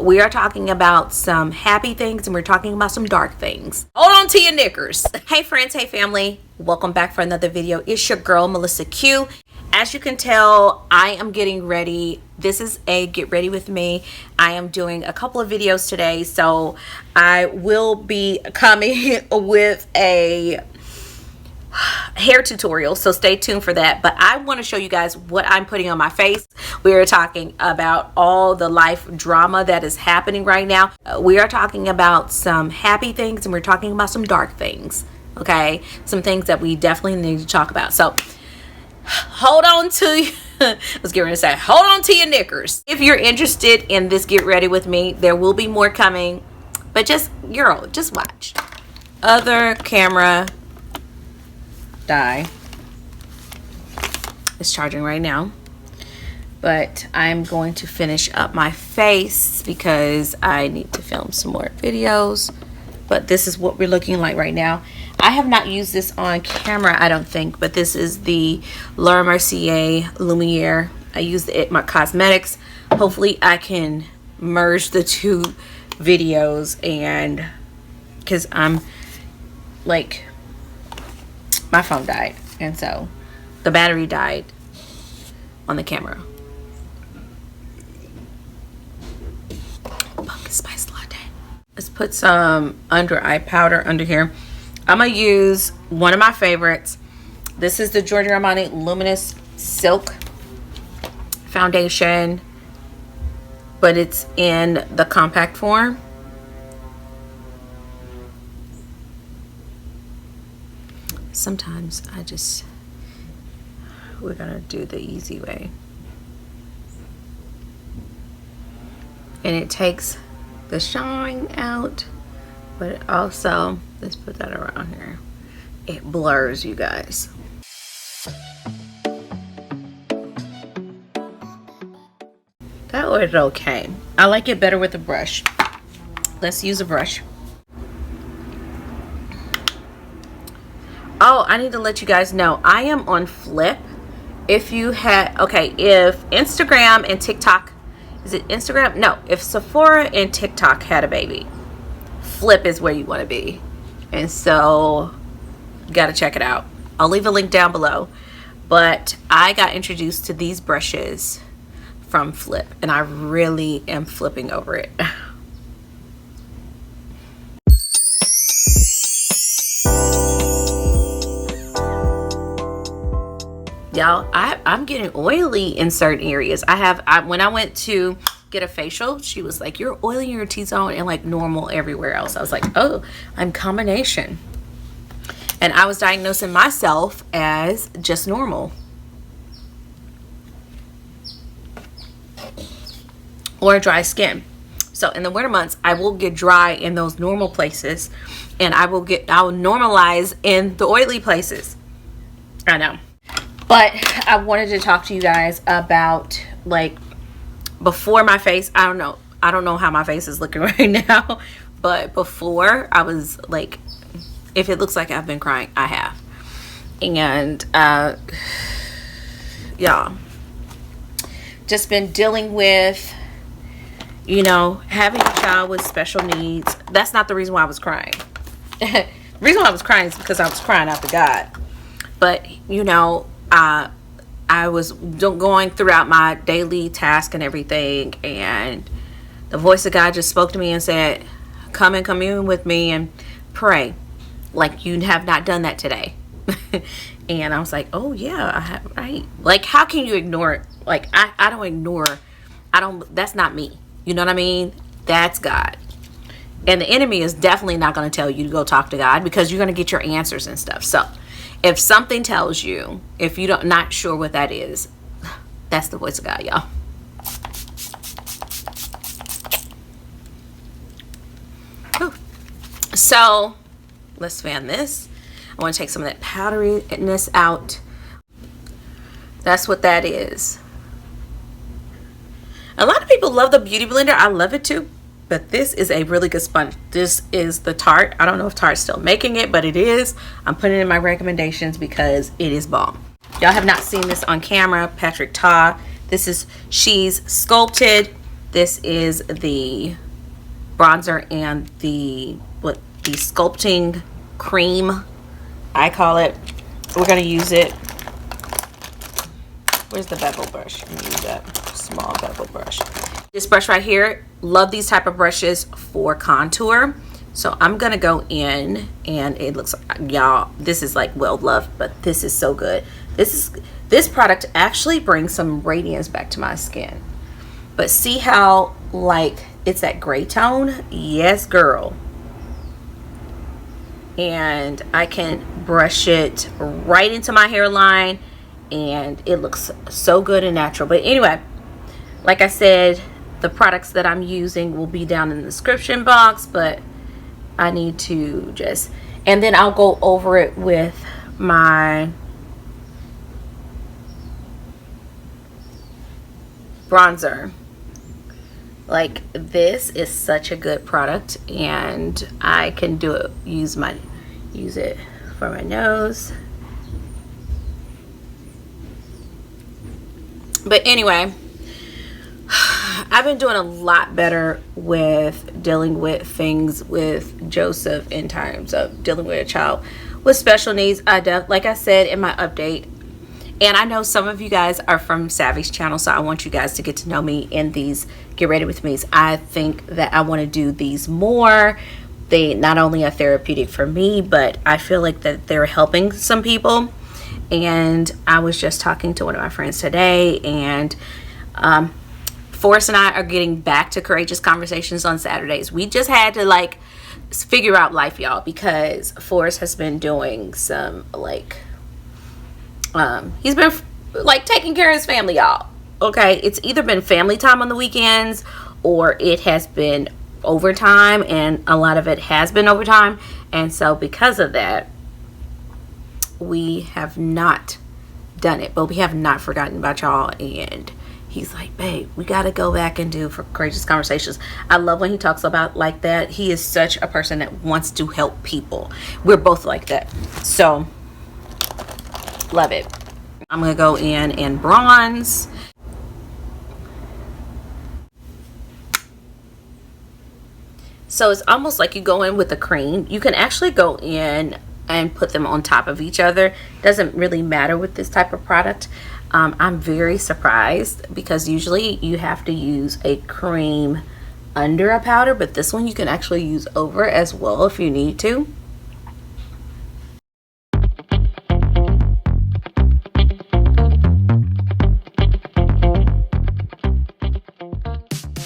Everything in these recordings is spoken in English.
We are talking about some happy things and we're talking about some dark things. Hold on to your knickers. Hey friends, hey family, welcome back for another video. It's your girl MelissaQ. As you can tell, I am getting ready. This is a get ready with me. I am doing a couple of videos today, so I will be coming with a hair tutorial, so stay tuned for that. But I want to show you guys what I'm putting on my face. We are talking about all the life drama that is happening right now. We are talking about some happy things and we're talking about some dark things, okay? Some things that we definitely need to talk about. So hold on to let's get ready to say hold on to your knickers. If you're interested in this get ready with me, there will be more coming, but just girl, just watch. Other camera die is charging right now, but I'm going to finish up my face because I need to film some more videos. But this is what we're looking like right now. I have not used this on camera, I don't think, but this is the MERCIER Lumiere. I used it at my cosmetics. Hopefully I can merge the two videos, and because I'm like, my phone died, and so the battery died on the camera. Pumpkin spice latte. Let's put some under eye powder under here. I'm gonna use one of my favorites. This is the Giorgio Armani Luminous Silk Foundation, but it's in the compact form. Sometimes we're gonna do the easy way. And it takes the shine out, but it also, let's put that around here. It blurs, you guys. That was okay. I like it better with a brush. Let's use a brush. Oh, I need to let you guys know, I am on Flip. If you had, okay, if Instagram and TikTok, is it Instagram? No, if Sephora and TikTok had a baby, Flip is where you want to be. And so, you got to check it out. I'll leave a link down below. But I got introduced to these brushes from Flip, and I really am flipping over it. Y'all, I'm getting oily in certain areas. When I went to get a facial, she was like, you're oily in your T-zone and like normal everywhere else. I was like, oh, I'm combination. And I was diagnosing myself as just normal. Or dry skin. So in the winter months, I will get dry in those normal places, and I'll normalize in the oily places. I know. But I wanted to talk to you guys about, like, before my face. I don't know how my face is looking right now, but before, I was like, if it looks like I've been crying, I have. And y'all, just been dealing with, you know, having a child with special needs. That's not the reason why I was crying. The reason why I was crying is because I was crying out to God. But, you know, I was going throughout my daily task and everything, and the voice of God just spoke to me and said, come and commune with me and pray like you have not done that today. And I was like, oh yeah, I have, right? Like, how can you ignore it? Like, I don't ignore, that's not me. You know what I mean? That's God. And the enemy is definitely not going to tell you to go talk to God, because you're going to get your answers and stuff. So if something tells you, if you're not sure what that is, that's the voice of God, y'all. So let's fan this. I want to take some of that powderiness out. That's what that is. A lot of people love the Beauty Blender. I love it too. But this is a really good sponge. This is the Tarte. I don't know if Tarte's still making it, but it is. I'm putting it in my recommendations because it is bomb. Y'all have not seen this on camera. Patrick Ta. This is She's Sculpted. This is the bronzer and the sculpting cream, I call it. We're going to use it. Where's the bevel brush? I'm going to use that small bevel brush. This brush right here, love these type of brushes for contour. So I'm going to go in, and it looks, y'all, this is like well loved, but this is so good. This product actually brings some radiance back to my skin. But see how like it's that gray tone? Yes, girl. And I can brush it right into my hairline, and it looks so good and natural. But anyway, like I said, the products that I'm using will be down in the description box, but I need to just, and then I'll go over it with my bronzer. Like, this is such a good product, and I can use it for my nose. But anyway, I've been doing a lot better with dealing with things with Joseph in terms of dealing with a child with special needs. Like I said in my update, and I know some of you guys are from Savvy's channel, so I want you guys to get to know me in these Get Ready With Me's. I think that I want to do these more. They not only are therapeutic for me, but I feel like that they're helping some people. And I was just talking to one of my friends today, and Forrest and I are getting back to Courageous Conversations on Saturdays. We just had to like figure out life, y'all, because Forrest has been doing some like he's been like taking care of his family, y'all. Okay, it's either been family time on the weekends, or it has been overtime, and a lot of it has been overtime. And so because of that, we have not done it, but we have not forgotten about y'all. And he's like, babe, we got to go back and do for Courageous Conversations. I love when he talks about like that. He is such a person that wants to help people. We're both like that, so love it. I'm gonna go in and bronze. So it's almost like you go in with a cream. You can actually go in and put them on top of each other. Doesn't really matter with this type of product. I'm very surprised because usually you have to use a cream under a powder, but this one you can actually use over as well if you need to.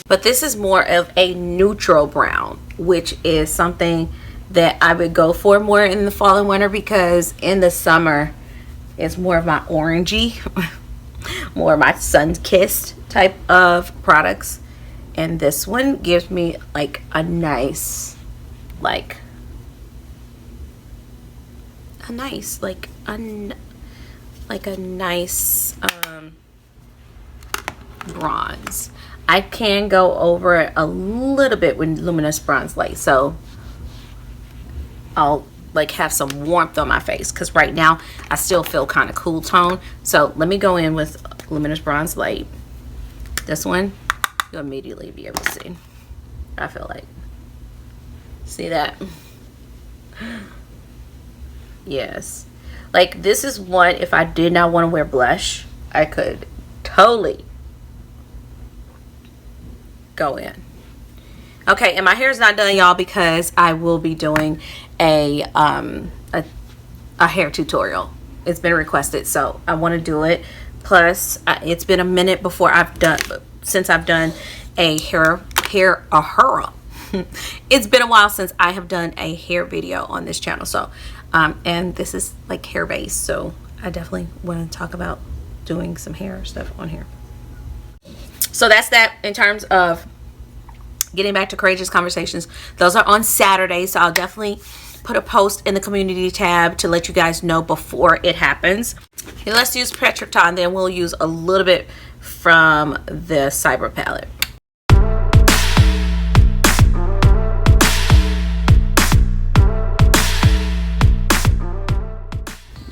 But this is more of a neutral brown, which is something that I would go for more in the fall and winter, because in the summer it's more of my orangey, more of my sun-kissed type of products. And this one gives me like a nice, like a nice bronze. I can go over it a little bit with Luminous Bronze Light, so I'll like have some warmth on my face, because right now I still feel kind of cool tone. So let me go in with Luminous Bronze Light. This one you'll immediately be able to see. I feel like, see that? Yes, like this is one, if I did not want to wear blush, I could totally go in. Okay, and my hair is not done, y'all, because I will be doing a hair tutorial. It's been requested, so I want to do it. Plus it's been a minute since I've done a hair it's been a while since I have done a hair video on this channel. So and this is like hair based, so I definitely want to talk about doing some hair stuff on here. So that's that in terms of getting back to Courageous Conversations. Those are on Saturday, so I'll definitely put a post in the community tab to let you guys know before it happens. Okay, let's use Petriton, then we'll use a little bit from the Cyber palette.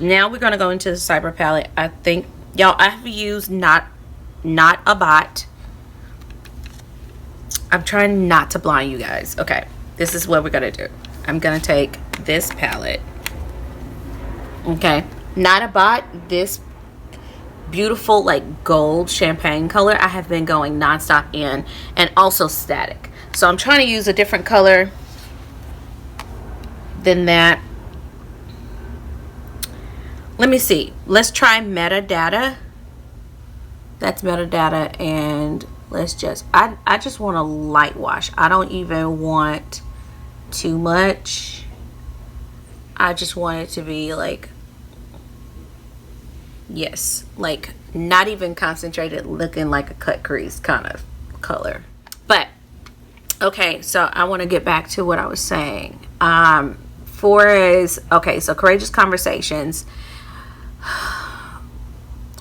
Now we're going to go into the Cyber palette. I think, y'all, I have used NotABot I'm trying not to blind you guys. Okay, this is what we're gonna do. I'm gonna take this palette. Okay, NotABot, this beautiful like gold champagne color. I have been going nonstop in, and also static. So I'm trying to use a different color than that. Let me see. Let's try Metadata. That's Metadata, and let's just, I just want a light wash. I don't even want too much. I just want it to be like, yes, like not even concentrated, looking like a cut crease kind of color. But okay, so I want to get back to what I was saying. Okay, so Courageous Conversations.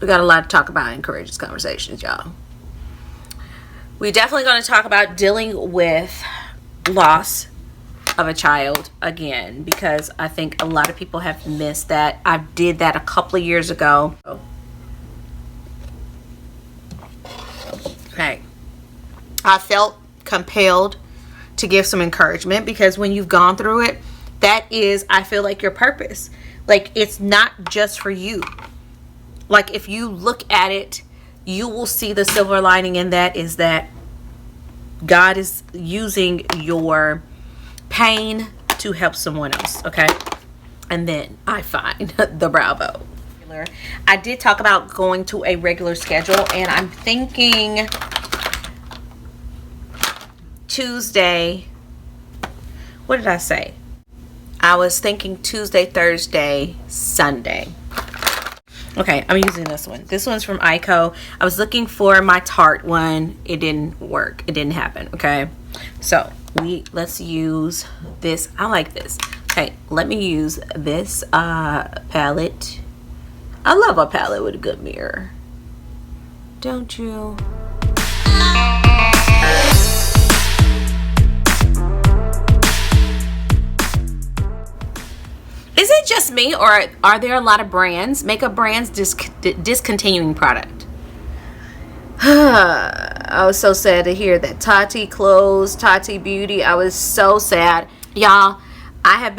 We got a lot to talk about in Courageous Conversations, y'all. We're definitely going to talk about dealing with loss of a child again, because I think a lot of people have missed that. I did that a couple of years ago. Okay. I felt compelled to give some encouragement, because when you've gone through it, that is, I feel like, your purpose. Like, it's not just for you. Like, if you look at it, you will see the silver lining in that is that God is using your pain to help someone else. Okay. And then I find the bravo. I did talk about going to a regular schedule, and I'm thinking Tuesday. What did I say? I was thinking Tuesday, Thursday, Sunday. Okay, I'm using this one. This one's from EYEKO. I was looking for my Tarte one. It didn't work. It didn't happen. Okay, so let's use this. I like this. Okay, let me use this palette. I love a palette with a good mirror. Don't you? Is it just me, or are there a lot of brands, makeup brands, discontinuing product? I was so sad to hear that Tati closed, TatiBeauty. I was so sad. Y'all, I have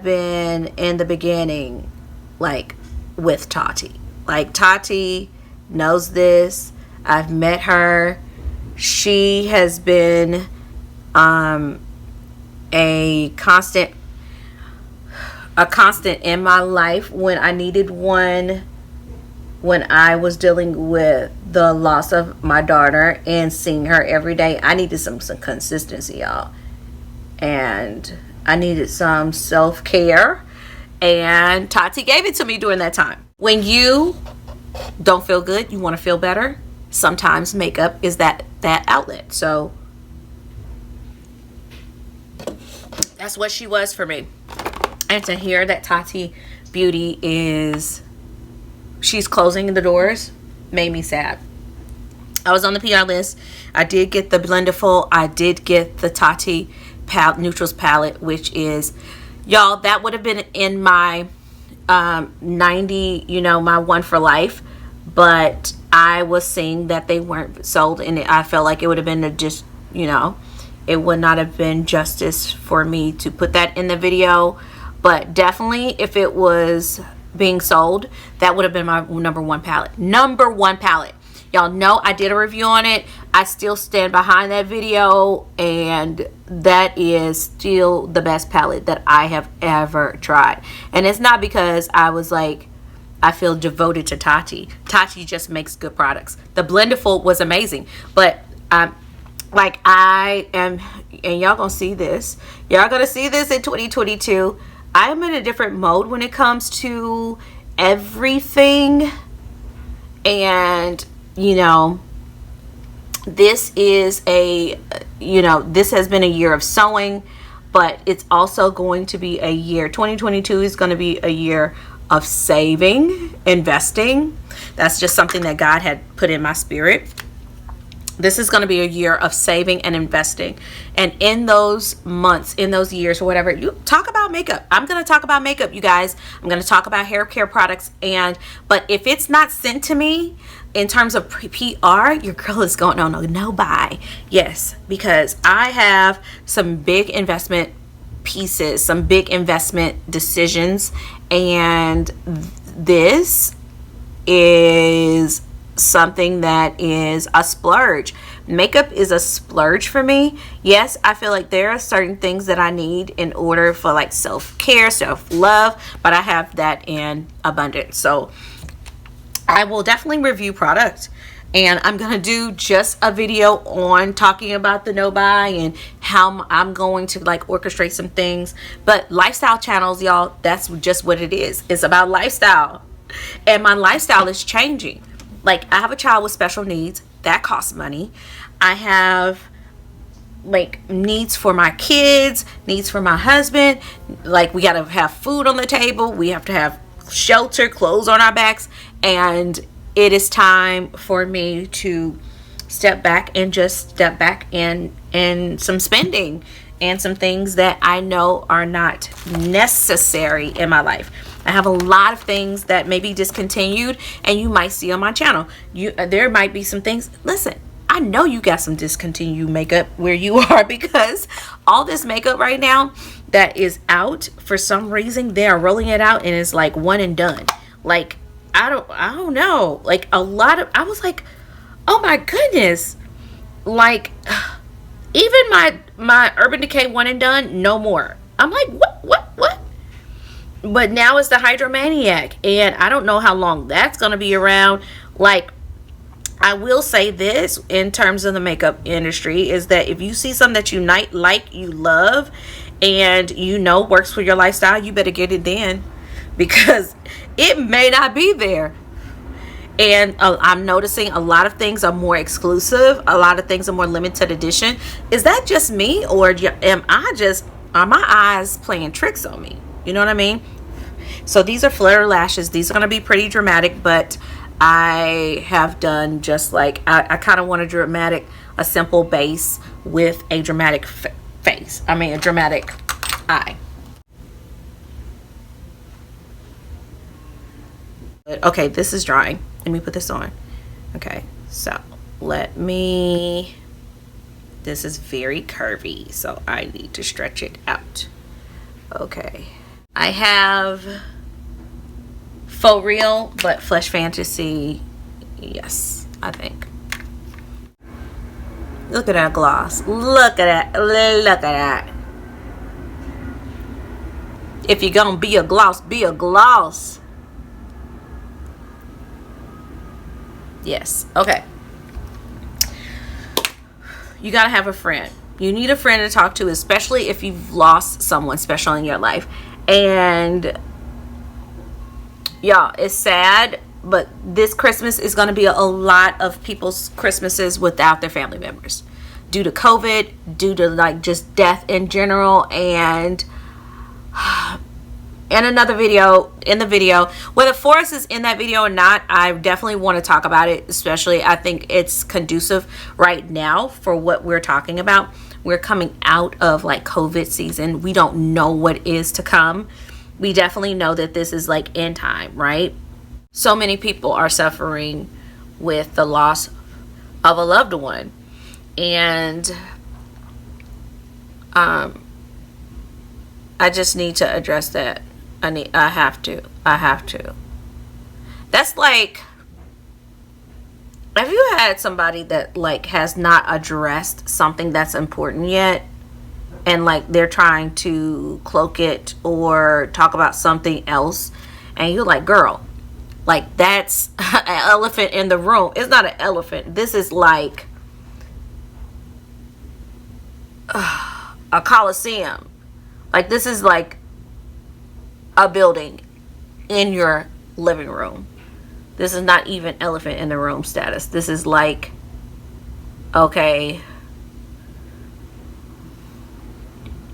been in the beginning, like, with Tati. Like, Tati knows this. I've met her. She has been a constant in my life when I needed one, when I was dealing with the loss of my daughter and seeing her every day. I needed some consistency, y'all, and I needed some self-care, and Tati gave it to me during that time. When you don't feel good, you want to feel better, sometimes makeup is that outlet. So that's what she was for me. And to hear that TatiBeauty she's closing the doors, made me sad. I was on the PR list. I did get the Blenderful. I did get the Tati Neutrals palette, which is, y'all, that would have been in my 90, my one for life. But I was seeing that they weren't sold, and I felt like it would have been it would not have been justice for me to put that in the video. But definitely, if it was being sold, that would have been my number one palette. Number one palette. Y'all know I did a review on it. I still stand behind that video, and that is still the best palette that I have ever tried. And it's not because I was like, I feel devoted to Tati. Tati just makes good products. The Blenderful was amazing, but like, I am, and y'all gonna see this. Y'all gonna see this in 2022. I am in a different mode when it comes to everything. And, this is this has been a year of sewing, but it's also going to be a year, 2022 is going to be a year of saving, investing. That's just something that God had put in my spirit. This is going to be a year of saving and investing. And in those months, in those years, or whatever, you talk about makeup. I'm going to talk about makeup, you guys. I'm going to talk about hair care products. But if it's not sent to me in terms of PR, your girl is going on a no buy. Yes, because I have some big investment pieces, some big investment decisions. And this is something that is a splurge. Makeup is a splurge for me. Yes, I feel like there are certain things that I need in order for like self-care, self-love, but I have that in abundance. So I will definitely review products, and I'm gonna do just a video on talking about the no buy and how I'm going to like orchestrate some things. But lifestyle channels, y'all, that's just what it is. It's about lifestyle, and my lifestyle is changing. Like, I have a child with special needs. That costs money. I have like needs for my kids, needs for my husband. Like, we got to have food on the table. We have to have shelter, clothes on our backs. And it is time for me to step back and just step back in some spending and some things that I know are not necessary in my life. I have a lot of things that may be discontinued, and you might see on my channel. There might be some things. Listen, I know you got some discontinued makeup where you are, because all this makeup right now that is out, for some reason they are rolling it out and it's like one and done. Like, I don't know. Like, a lot of, I was like, oh my goodness. Like, even my Urban Decay one and done, no more. I'm like, what? But now it's the Hydromaniac, and I don't know how long that's going to be around. Like, I will say this in terms of the makeup industry, is that if you see something that you like, you love, and you know works for your lifestyle, you better get it then, because it may not be there. And I'm noticing a lot of things are more exclusive. A lot of things are more limited edition. Is that just me, or are my eyes playing tricks on me? You know what I mean? So these are Flutter Lashes. These are going to be pretty dramatic, but I have done just like, I kind of want a simple base with a dramatic face. I mean, a dramatic eye. Okay, this is drying. Let me put this on. Okay, so this is very curvy, so I need to stretch it out. Okay, I have Faux Real, but Flesh Fantasy, yes, I think. Look at that gloss. Look at that. Look at that. If you're gonna be a gloss, be a gloss. Yes. Okay. You gotta have a friend. You need a friend to talk to, especially if you've lost someone special in your life. And y'all, it's sad, but this Christmas is going to be a lot of people's Christmases without their family members, due to COVID, due to like just death in general. And in another video, in the video, whether Forrest is in that video or not, I definitely want to talk about it. Especially, I think it's conducive right now for what we're talking about. We're coming out of like COVID season. We don't know what is to come. We definitely know that this is like end time, right? So many people are suffering with the loss of a loved one. And I just need to address that. I have to. That's like, have you had somebody that like has not addressed something that's important yet, and like they're trying to cloak it or talk about something else, and you're like, girl, like that's an elephant in the room. It's not an elephant. This is like a coliseum. Like, this is like a building in your living room. This is not even elephant in the room status. This is like, okay,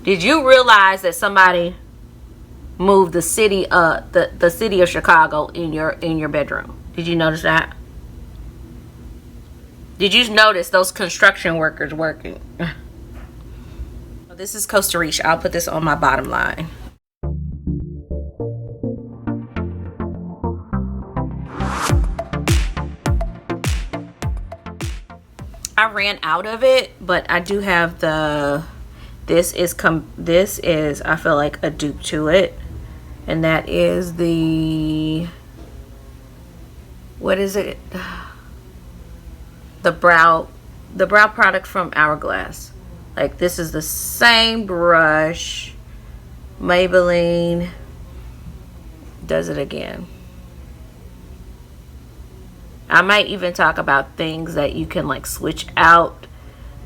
did you realize that somebody moved the city the city of Chicago in your bedroom? Did you notice that? Did you notice those construction workers working? This is Costa Riche. I'll put this on my bottom line. I ran out of it, but I do have the, this is I feel like a dupe to it, and that is the, what is it? The brow product from HOURGlass. Like, this is the same brush. Maybelline does it again. I might even talk about things that you can like switch out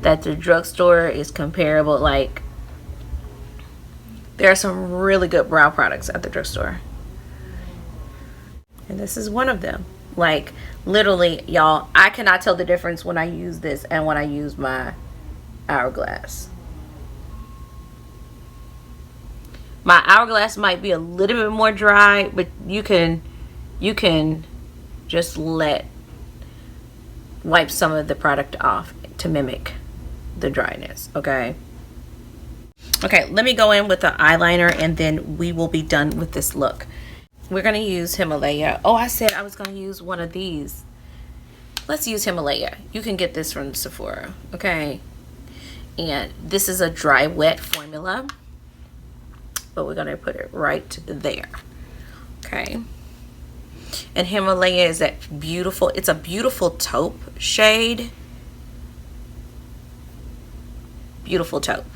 that the drugstore is comparable. Like, there are some really good brow products at the drugstore, and this is one of them. Like, literally, y'all, I cannot tell the difference when I use this and when I use my HOURGlass. My HOURGlass might be a little bit more dry, but you can just wipe some of the product off to mimic the dryness. Okay, let me go in with the eyeliner and then we will be done with this look. We're gonna use Himalaya. Oh, I said I was gonna use one of these. Let's use Himalaya. You can get this from Sephora, okay? And this is a dry wet formula, but we're gonna put it right there, okay? And Himalaya is that beautiful, it's a beautiful taupe shade. Beautiful taupe.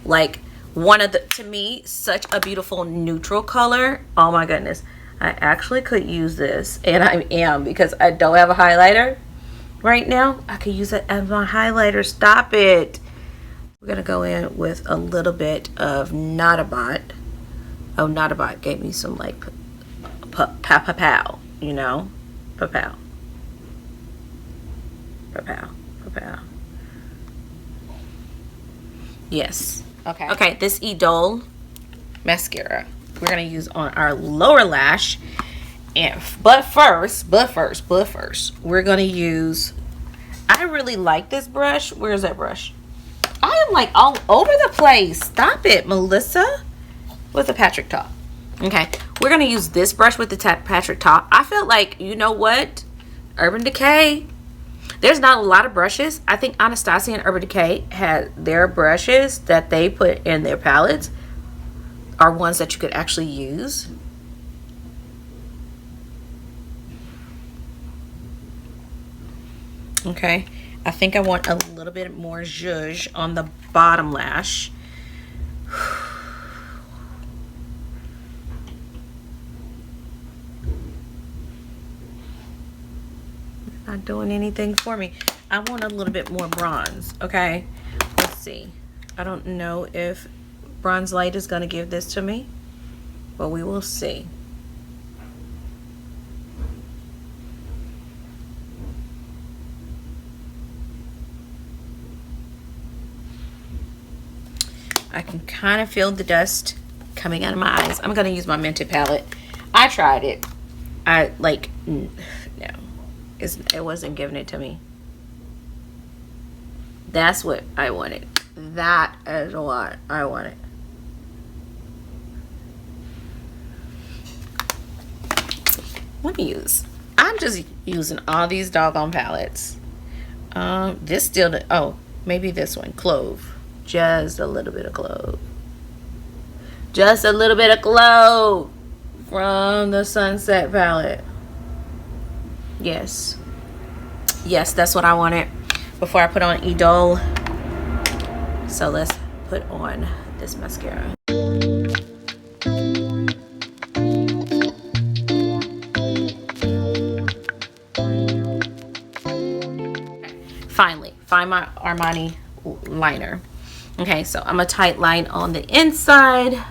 Like, one of the, to me, such a beautiful neutral color. Oh my goodness. I actually could use this, and I am, because I don't have a highlighter right now. I could use it as my highlighter. Stop it. We're gonna go in with a little bit of NotABot. Oh, NotABot gave me some like pow, you know, pow. Yes. Okay, this Idole mascara we're gonna use on our lower lash, and but first we're gonna use, I really like this brush. Where's that brush? I am like all over the place. Stop it, Melissa. With the Patrick top. Okay, we're gonna use this brush with the Patrick top. I felt like, you know what, Urban Decay, there's not a lot of brushes. I think Anastasia and Urban Decay had their brushes that they put in their palettes are ones that you could actually use. Okay, I think I want a little bit more zhuzh on the bottom lash. Not doing anything for me. I want a little bit more bronze. Okay, let's see. I don't know if Bronze Light is going to give this to me, but we will see. I can kind of feel the dust coming out of my eyes. I'm going to use my Mented palette. I tried it. I like, no. It wasn't giving it to me. That's what I wanted. That is what I wanted. Let me use. I'm just using all these doggone palettes. This still. Oh, maybe this one. Clove. Just a little bit of clove. Just a little bit of clove from the Sunset palette. Yes, that's what I wanted before I put on Idole. So let's put on this mascara. Finally, find my Armani liner. Okay, so I'm a tight line on the inside.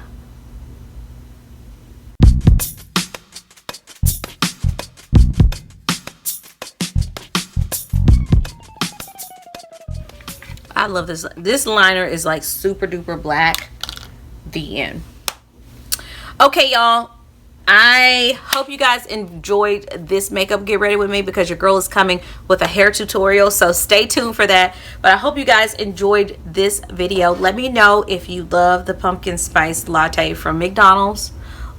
I love this. This liner is like super duper black. The end. Okay, y'all. I hope you guys enjoyed this makeup get ready with me, because your girl is coming with a hair tutorial, so stay tuned for that. But I hope you guys enjoyed this video. Let me know if you love the pumpkin spice latte from McDonald's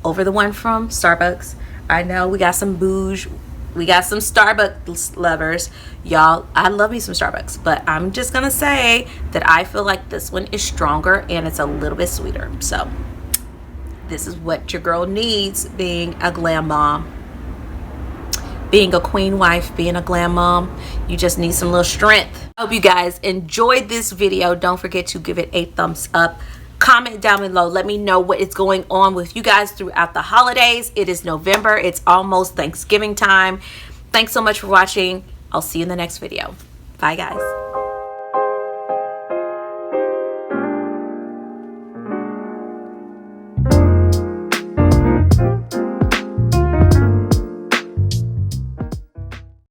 over the one from Starbucks. I know we got some bouge, we got some Starbucks lovers, y'all. I love me some Starbucks, but I'm just gonna say that I feel like this one is stronger and it's a little bit sweeter. So this is what your girl needs, being a glam mom, being a queen wife, being a glam mom. You just need some little strength. I hope you guys enjoyed this video. Don't forget to give it a thumbs up. Comment down below. Let me know what is going on with you guys throughout the holidays. It is November. It's almost Thanksgiving time. Thanks so much for watching. I'll see you in the next video. Bye, guys.